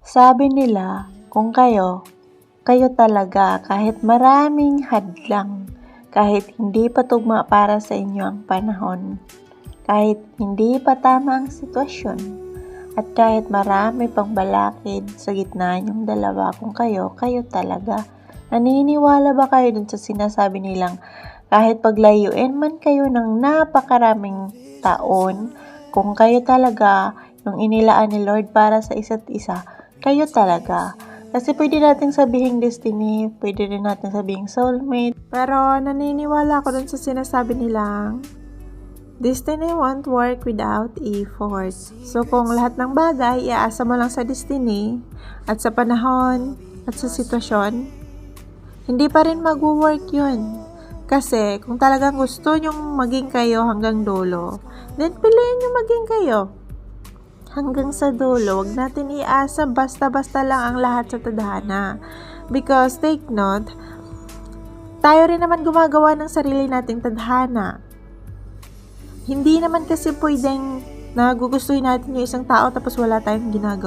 Sabi nila, kung kayo talaga kahit maraming hadlang, kahit hindi pa tugma para sa inyo ang panahon, kahit hindi pa tama ang sitwasyon, at kahit marami pang balakid sa gitna niyong dalawa, kung kayo talaga. Naniniwala ba kayo dun sa sinasabi nilang kahit paglayuin man kayo ng napakaraming taon, kung kayo talaga yung inilaan ni Lord para sa isa't isa, kayo talaga. Kasi pwede natin sabihing destiny, pwede rin natin sabihing soulmate, pero naniniwala ako dun sa sinasabi nilang destiny won't work without effort. So kung lahat ng bagay iaasa mo lang sa destiny at sa panahon at sa sitwasyon, hindi pa rin mag-work yun. Kasi kung talagang gusto nyong maging kayo hanggang dulo, then piliin nyo maging kayo hanggang sa dulo. Huwag natin iasa basta-basta lang ang lahat sa tadhana. Because take note, tayo rin naman gumagawa ng sarili nating tadhana. Hindi naman kasi pwedeng nagugustuhin natin yung isang tao tapos wala tayong ginagawa.